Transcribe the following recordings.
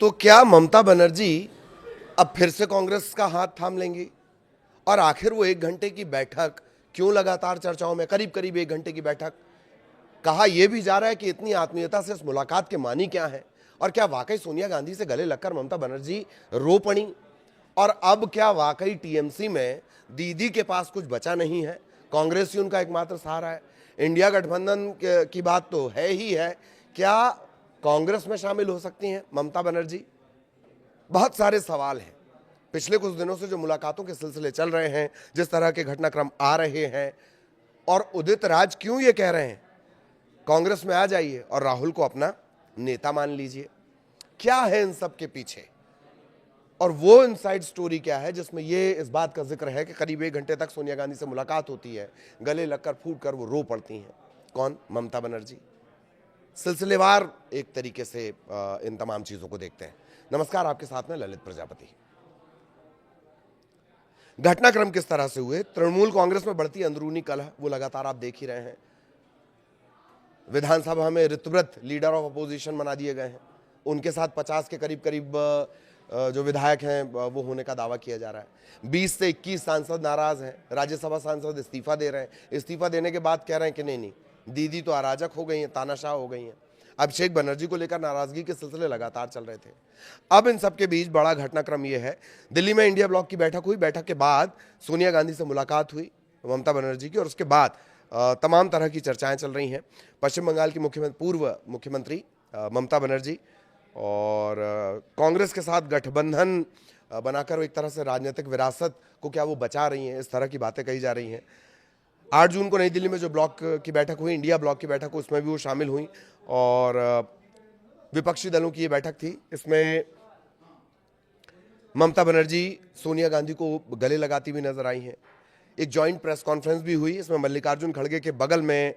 तो क्या ममता बनर्जी अब फिर से कांग्रेस का हाथ थाम लेंगी? और आखिर वो 1 घंटे की बैठक क्यों लगातार चर्चाओं में, करीब करीब 1 घंटे की बैठक, कहा यह भी जा रहा है कि इतनी आत्मीयता से इस मुलाकात के मानी क्या है? और क्या वाकई सोनिया गांधी से गले लगकर ममता बनर्जी रो पड़ी? और अब क्या वाकई टीएमसी में दीदी के पास कुछ बचा नहीं है? कांग्रेस ही उनका एकमात्र सहारा है। इंडिया गठबंधन की बात तो है ही है, क्या कांग्रेस में शामिल हो सकती हैं ममता बनर्जी? बहुत सारे सवाल हैं। पिछले कुछ दिनों से जो मुलाकातों के सिलसिले चल रहे हैं, जिस तरह के घटनाक्रम आ रहे हैं, और उदित राज क्यों ये कह रहे हैं कांग्रेस में आ जाइए और राहुल को अपना नेता मान लीजिए, क्या है इन सब के पीछे? और वो इनसाइड स्टोरी क्या है जिसमें ये इस बात का जिक्र है कि करीब 1 घंटे तक सोनिया गांधी से मुलाकात होती है, गले लगकर फूट कर वो रो पड़ती हैं। कौन? ममता बनर्जी। सिलसिलेवार एक तरीके से इन तमाम चीजों को देखते हैं। नमस्कार, आपके साथ में ललित प्रजापति। घटनाक्रम किस तरह से हुए, तृणमूल कांग्रेस में बढ़ती अंदरूनी कलह वो लगातार आप देख ही रहे हैं। विधानसभा में ऋतव्रत लीडर ऑफ अपोजिशन बना दिए गए हैं, उनके साथ 50 के करीब करीब जो विधायक हैं वो होने का दावा किया जा रहा है। 20 से 21 सांसद नाराज हैं, राज्यसभा सांसद इस्तीफा दे रहे हैं। इस्तीफा देने के बाद कह रहे हैं कि नहीं, दीदी तो अराजक हो गई हैं, तानाशाह हो गई हैं। अभिषेक बनर्जी को लेकर नाराजगी के सिलसिले लगातार चल रहे थे। अब इन सबके बीच बड़ा घटनाक्रम यह है, दिल्ली में इंडिया ब्लॉक की बैठक हुई। बैठक के बाद सोनिया गांधी से मुलाकात हुई ममता बनर्जी की, और उसके बाद तमाम तरह की चर्चाएं चल रही हैं। पश्चिम बंगाल की पूर्व मुख्यमंत्री ममता बनर्जी और कांग्रेस के साथ गठबंधन बनाकर एक तरह से राजनीतिक विरासत को क्या वो बचा रही हैं, इस तरह की बातें कही जा रही हैं। 8 जून को नई दिल्ली में जो ब्लॉक की बैठक हुई, इंडिया ब्लॉक की बैठक, उसमें भी वो शामिल हुई और विपक्षी दलों की ये बैठक थी। इसमें ममता बनर्जी सोनिया गांधी को गले लगाती हुई नजर आई हैं। एक जॉइंट प्रेस कॉन्फ्रेंस भी हुई, इसमें मल्लिकार्जुन खड़गे के बगल में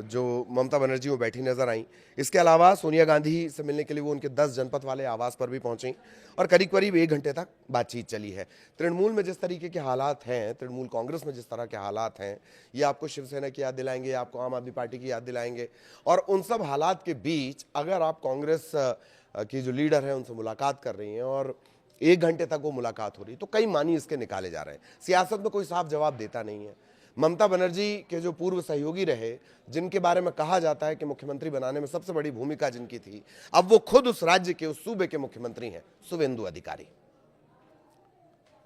जो ममता बनर्जी वो बैठी नजर आई। इसके अलावा सोनिया गांधी से मिलने के लिए वो उनके 10 जनपद वाले आवास पर भी पहुंची और करीब करीब 1 घंटे तक बातचीत चली है। तृणमूल में जिस तरीके के हालात हैं, तृणमूल कांग्रेस में जिस तरह के हालात हैं, ये आपको शिवसेना की याद दिलाएंगे, आपको आम आदमी पार्टी की याद दिलाएंगे। और उन सब हालात के बीच अगर आप कांग्रेस की जो लीडर है उनसे मुलाकात कर रही हैं और 1 घंटे तक वो मुलाकात हो रही, तो कई मानी इसके निकाले जा रहे हैं। सियासत में कोई साफ जवाब देता नहीं है। ममता बनर्जी के जो पूर्व सहयोगी रहे, जिनके बारे में कहा जाता है कि मुख्यमंत्री बनाने में सबसे बड़ी भूमिका जिनकी थी, अब वो खुद उस राज्य के, उस सूबे के मुख्यमंत्री हैं, शुभेंदु अधिकारी।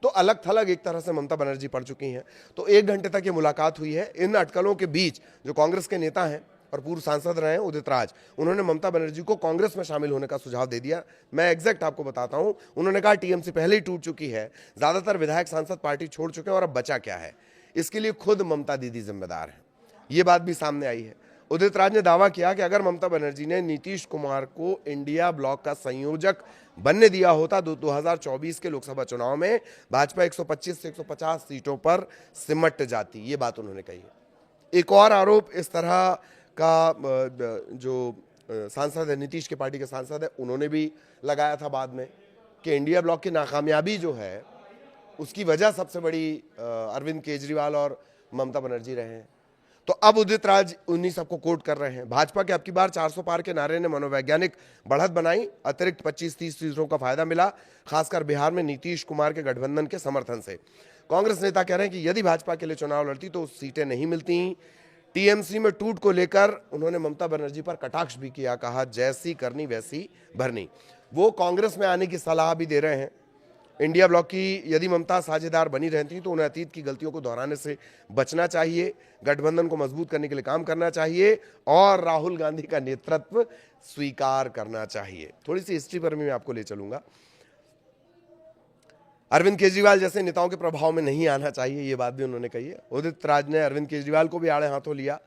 तो अलग थलग एक तरह से ममता बनर्जी पड़ चुकी हैं। तो 1 घंटे तक ये मुलाकात हुई है। इन अटकलों के बीच जो कांग्रेस के नेता हैं और पूर्व सांसद रहे हैं उदित राज, उन्होंने ममता बनर्जी को कांग्रेस में शामिल होने का सुझाव दे दिया। मैं एग्जैक्ट आपको बताता हूं। उन्होंने कहा टीएमसी पहले ही टूट चुकी है, ज्यादातर विधायक सांसद पार्टी छोड़ चुके हैं और अब बचा क्या है, इसके लिए खुद ममता दीदी जिम्मेदार है। ये बात भी सामने आई है। उदित राज ने दावा किया कि अगर ममता बनर्जी ने नीतीश कुमार को इंडिया ब्लॉक का संयोजक बनने दिया होता तो 2024 के लोकसभा चुनाव में भाजपा 125 से 150 सीटों पर सिमट जाती। ये बात उन्होंने कही है। एक और आरोप इस तरह का जो सांसद है, नीतीश के पार्टी के सांसद है, उन्होंने भी लगाया था बाद में कि इंडिया ब्लॉक की नाकामयाबी जो है उसकी वजह सबसे बड़ी अरविंद केजरीवाल और ममता बनर्जी रहे हैं। तो अब उदित राज उन्हीं सबको कोट कर रहे हैं। भाजपा के अब की बार 400 पार के नारे ने मनोवैज्ञानिक बढ़त बनाई, अतिरिक्त 25-30 सीटों का फायदा मिला, खासकर बिहार में नीतीश कुमार के गठबंधन के समर्थन से। कांग्रेस नेता कह रहे हैं कि यदि भाजपा के लिए चुनाव लड़ती तो सीटें नहीं मिलती। टीएमसी में टूट को लेकर उन्होंने ममता बनर्जी पर कटाक्ष भी किया, कहा जैसी करनी वैसी भरनी। वो कांग्रेस में आने की सलाह भी दे रहे हैं। इंडिया ब्लॉक की यदि ममता साझेदार बनी रहती तो उन्हें अतीत की गलतियों को दोहराने से बचना चाहिए, गठबंधन को मजबूत करने के लिए काम करना चाहिए और राहुल गांधी का नेतृत्व स्वीकार करना चाहिए। थोड़ी सी हिस्ट्री पर भी मैं आपको ले चलूंगा। अरविंद केजरीवाल जैसे नेताओं के प्रभाव में नहीं आना चाहिए, ये बात भी उन्होंने कही है। उदित राज ने अरविंद केजरीवाल को भी आड़े हाथों लिया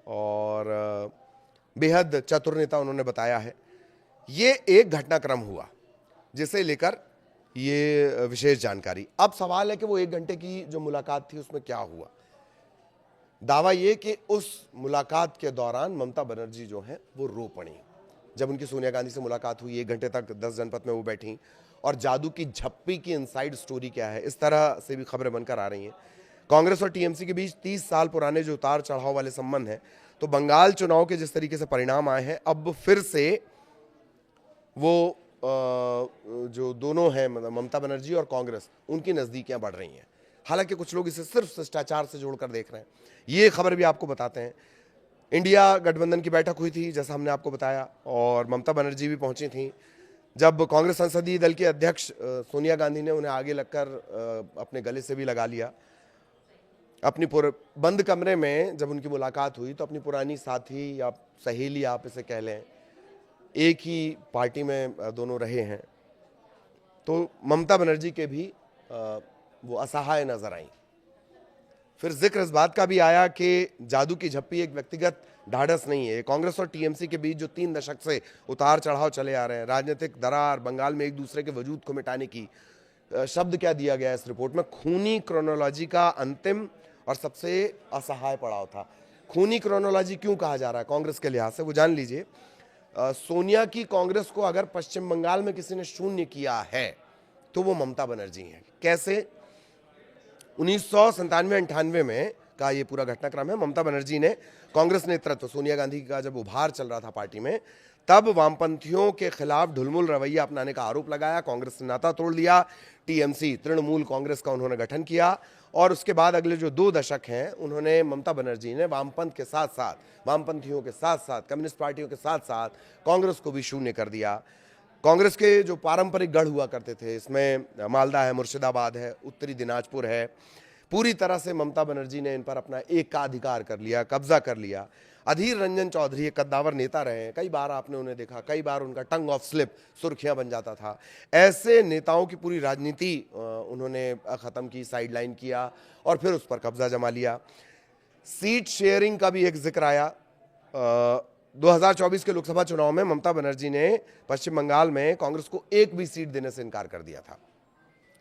और बेहद चतुर नेता उन्होंने बताया है। ये एक घटनाक्रम हुआ जिसे लेकर ये विशेष जानकारी। अब सवाल है कि वो 1 घंटे की जो मुलाकात थी उसमें क्या हुआ। दावा ये कि उस मुलाकात के दौरान ममता बनर्जी जो है वो रो पड़ी। जब उनकी सोनिया गांधी से मुलाकात हुई, 1 घंटे तक 10 जनपद में वो बैठी, और जादू की झप्पी की इनसाइड स्टोरी क्या है, इस तरह से भी खबरें बनकर आ रही हैं। कांग्रेस और टीएमसी के बीच 30 साल पुराने जो उतार चढ़ाव वाले संबंध हैं, तो बंगाल चुनाव के जिस तरीके से परिणाम आए हैं, अब फिर से वो जो दोनों हैं, मतलब ममता बनर्जी और कांग्रेस, उनकी नज़दीकियां बढ़ रही हैं। हालांकि कुछ लोग इसे सिर्फ शिष्टाचार से जोड़कर देख रहे हैं। ये खबर भी आपको बताते हैं। इंडिया गठबंधन की बैठक हुई थी, जैसा हमने आपको बताया, और ममता बनर्जी भी पहुंची थी। जब कांग्रेस संसदीय दल की अध्यक्ष सोनिया गांधी ने उन्हें आगे लगकर अपने गले से भी लगा लिया, अपनी बंद कमरे में जब उनकी मुलाकात हुई, तो अपनी पुरानी साथी या सहेली आप इसे कह लें, एक ही पार्टी में दोनों रहे हैं, तो ममता बनर्जी के भी वो असहाय नजर आई। फिर जिक्र इस बात का भी आया कि जादू की झप्पी एक व्यक्तिगत ढाढ़स नहीं है। कांग्रेस और टीएमसी के बीच जो 3 दशक से उतार चढ़ाव चले आ रहे हैं, राजनीतिक दरार, बंगाल में एक दूसरे के वजूद को मिटाने की, शब्द क्या दिया गया इस रिपोर्ट में, खूनी क्रोनोलॉजी का अंतिम और सबसे असहाय पड़ाव था। खूनी क्रोनोलॉजी क्यों कहा जा रहा है कांग्रेस के लिहाज से, वो जान लीजिए। सोनिया की कांग्रेस को अगर पश्चिम बंगाल में किसी ने शून्य किया है तो वो ममता बनर्जी हैं। कैसे? 1997-98 में का ये पूरा घटनाक्रम है। ममता बनर्जी ने कांग्रेस नेतृत्व, सोनिया गांधी का जब उभार चल रहा था पार्टी में, तब वामपंथियों के खिलाफ ढुलमुल रवैया अपनाने का आरोप लगाया। कांग्रेस ने नाता तोड़ लिया। टीएमसी, तृणमूल कांग्रेस का उन्होंने गठन किया, और उसके बाद अगले जो 2 दशक हैं, उन्होंने, ममता बनर्जी ने वामपंथ के साथ साथ, वामपंथियों के साथ साथ, कम्युनिस्ट पार्टियों के साथ साथ कांग्रेस को भी शून्य कर दिया। कांग्रेस के जो पारंपरिक गढ़ हुआ करते थे, इसमें मालदा है, मुर्शिदाबाद है, उत्तरी दिनाजपुर है, पूरी तरह से ममता बनर्जी ने इन पर अपना एकाधिकार कर लिया, कब्जा कर लिया। अधीर रंजन चौधरी एक कद्दावर नेता रहे हैं, कई बार आपने उन्हें देखा, कई बार उनका टंग ऑफ स्लिप सुर्खियां बन जाता था। ऐसे नेताओं की पूरी राजनीति उन्होंने खत्म की, साइडलाइन किया, और फिर उस पर कब्जा जमा लिया। सीट शेयरिंग का भी एक जिक्र आया। 2024 के लोकसभा चुनाव में ममता बनर्जी ने पश्चिम बंगाल में कांग्रेस को एक भी सीट देने से इनकार कर दिया था,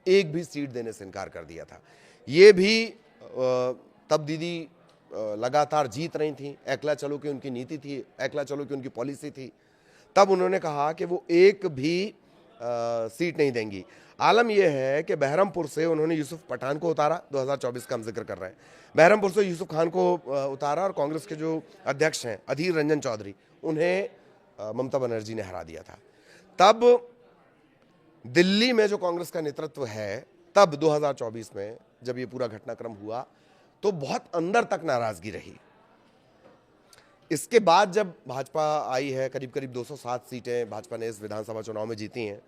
एक भी सीट देने से इनकार कर दिया था। ये भी तब दीदी लगातार जीत रही थी, एकला चलो की उनकी नीति थी, एकला चलो की उनकी पॉलिसी थी। तब उन्होंने कहा कि वो एक भी सीट नहीं देंगी। आलम यह है कि बहरमपुर से उन्होंने यूसुफ पठान को उतारा, 2024 का हम जिक्र कर रहे हैं। बहरमपुर से यूसुफ खान को उतारा, और कांग्रेस के जो अध्यक्ष हैं अधीर रंजन चौधरी, उन्हें ममता बनर्जी ने हरा दिया था। तब दिल्ली में जो कांग्रेस का नेतृत्व है, तब 2024 में जब ये पूरा घटनाक्रम हुआ, तो बहुत अंदर तक नाराजगी रही। इसके बाद जब भाजपा आई है, करीब करीब 207 सीटें भाजपा ने इस विधानसभा चुनाव में जीती हैं,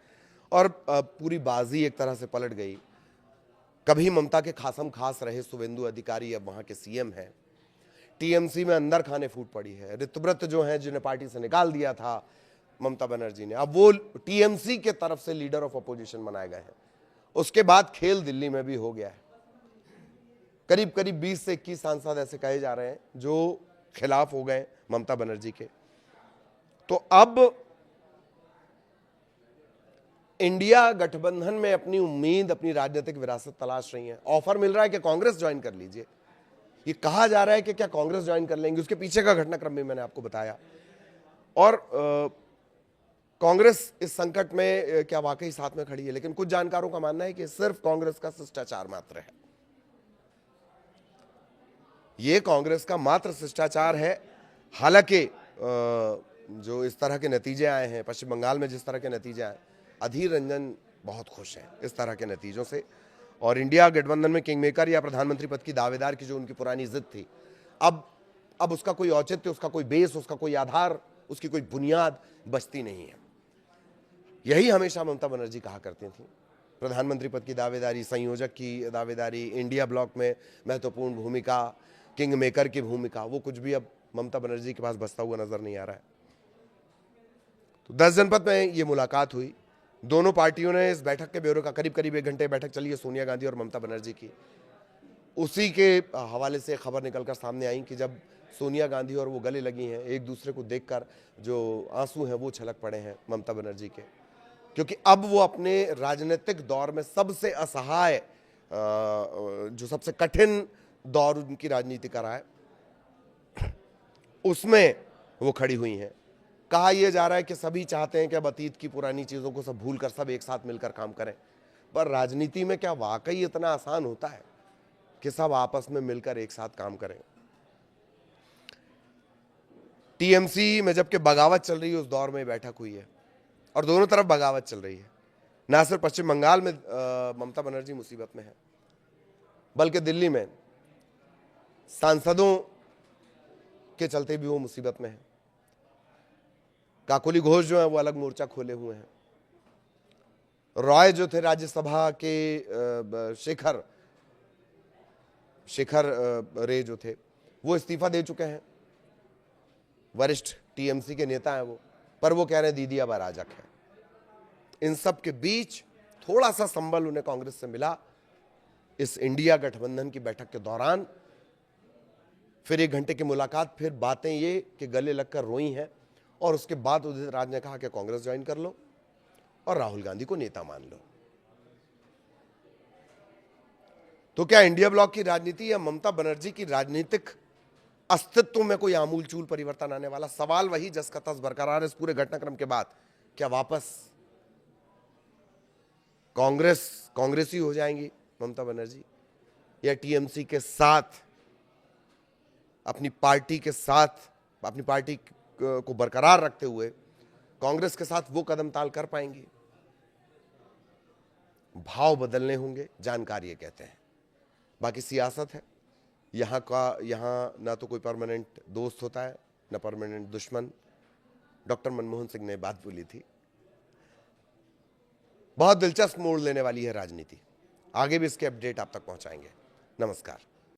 और पूरी बाजी एक तरह से पलट गई। कभी ममता के खासम खास रहे शुवेंदु अधिकारी अब वहां के सीएम हैं। टीएमसी में अंदर खाने फूट पड़ी है। ऋतव्रत जो हैं, जिन्हें पार्टी से निकाल दिया था ममता बनर्जी ने, अब वो टीएमसी के तरफ से लीडर ऑफ अपोजिशन बनाए गए हैं। उसके बाद खेल दिल्ली में भी हो गया है। करीब करीब 20 से 21 सांसद ऐसे कहे जा रहे हैं जो खिलाफ हो गए ममता बनर्जी के। तो अब इंडिया गठबंधन में अपनी उम्मीद, अपनी राजनीतिक विरासत तलाश रही है। ऑफर मिल रहा है कि कांग्रेस ज्वाइन कर लीजिए। ये कहा जा रहा है कि क्या कांग्रेस ज्वाइन कर लेंगे, उसके पीछे का घटनाक्रम भी मैंने आपको बताया। और कांग्रेस इस संकट में क्या वाकई साथ में खड़ी है, लेकिन कुछ जानकारों का मानना है कि सिर्फ कांग्रेस का शिष्टाचार मात्र है। ये कांग्रेस का मात्र शिष्टाचार है। हालांकि जो इस तरह के नतीजे आए हैं, पश्चिम बंगाल में जिस तरह के नतीजे आए, अधीर रंजन बहुत खुश हैं इस तरह के नतीजों से। और इंडिया गठबंधन में किंग मेकर या प्रधानमंत्री पद की दावेदार की जो उनकी पुरानी जिद थी, अब उसका कोई औचित्य, उसका कोई बेस, उसका कोई आधार, उसकी कोई बुनियाद बचती नहीं है। यही हमेशा ममता बनर्जी कहा करती थी, प्रधानमंत्री पद की दावेदारी, संयोजक की दावेदारी, इंडिया ब्लॉक में महत्वपूर्ण भूमिका, किंग मेकर की भूमिका, वो कुछ भी अब ममता बनर्जी के पास बचता हुआ नजर नहीं आ रहा है। तो 10 जनपद में ये मुलाकात हुई। दोनों पार्टियों ने इस बैठक के ब्यौरे का, करीब करीब 1 घंटे बैठक चली है सोनिया गांधी और ममता बनर्जी की। उसी के हवाले से खबर निकलकर सामने आई कि जब सोनिया गांधी और वो गले लगी हैं, एक दूसरे को देखकर जो आंसू हैं वो छलक पड़े हैं ममता बनर्जी के, क्योंकि अब वो अपने राजनीतिक दौर में सबसे असहाय, जो सबसे कठिन दौर उनकी राजनीति का रहा है, उसमें वो खड़ी हुई हैं। कहा यह जा रहा है कि सभी चाहते हैं कि अब अतीत की पुरानी चीजों को सब भूलकर सब एक साथ मिलकर काम करें, पर राजनीति में क्या वाकई इतना आसान होता है कि सब आपस में मिलकर एक साथ काम करें? टीएमसी में जबकि बगावत चल रही है, उस दौर में बैठक हुई है। और दोनों तरफ बगावत चल रही है। ना सिर्फ पश्चिम बंगाल में ममता बनर्जी मुसीबत में है, बल्कि दिल्ली में सांसदों के चलते भी वो मुसीबत में है। काकोली घोष जो है वो अलग मोर्चा खोले हुए हैं। रॉय जो थे राज्यसभा के शेखर रे जो थे वो इस्तीफा दे चुके हैं। वरिष्ठ टीएमसी के नेता हैं वो, पर वो कह रहे हैं दीदी अब अराजक है। इन सब के बीच थोड़ा सा संबल उन्हें कांग्रेस से मिला इस इंडिया गठबंधन की बैठक के दौरान। फिर 1 घंटे की मुलाकात, फिर बातें ये कि गले लगकर रोई हैं, और उसके बाद उदित राज ने कहा कि कांग्रेस ज्वाइन कर लो और राहुल गांधी को नेता मान लो। तो क्या इंडिया ब्लॉक की राजनीति या ममता बनर्जी की राजनीतिक अस्तित्व में कोई आमूलचूल परिवर्तन आने वाला? सवाल वही जस का तस बरकरार है इस पूरे घटनाक्रम के बाद। क्या वापस कांग्रेसी हो जाएंगी ममता बनर्जी, या टीएमसी के साथ अपनी पार्टी को बरकरार रखते हुए कांग्रेस के साथ वो कदम ताल कर पाएंगी? भाव बदलने होंगे, जानकार ये कहते हैं। बाकी सियासत है, यहाँ ना तो कोई परमानेंट दोस्त होता है ना परमानेंट दुश्मन। डॉक्टर मनमोहन सिंह ने बात बोली थी। बहुत दिलचस्प मोड़ लेने वाली है राजनीति। आगे भी इसके अपडेट आप तक पहुंचाएंगे। नमस्कार।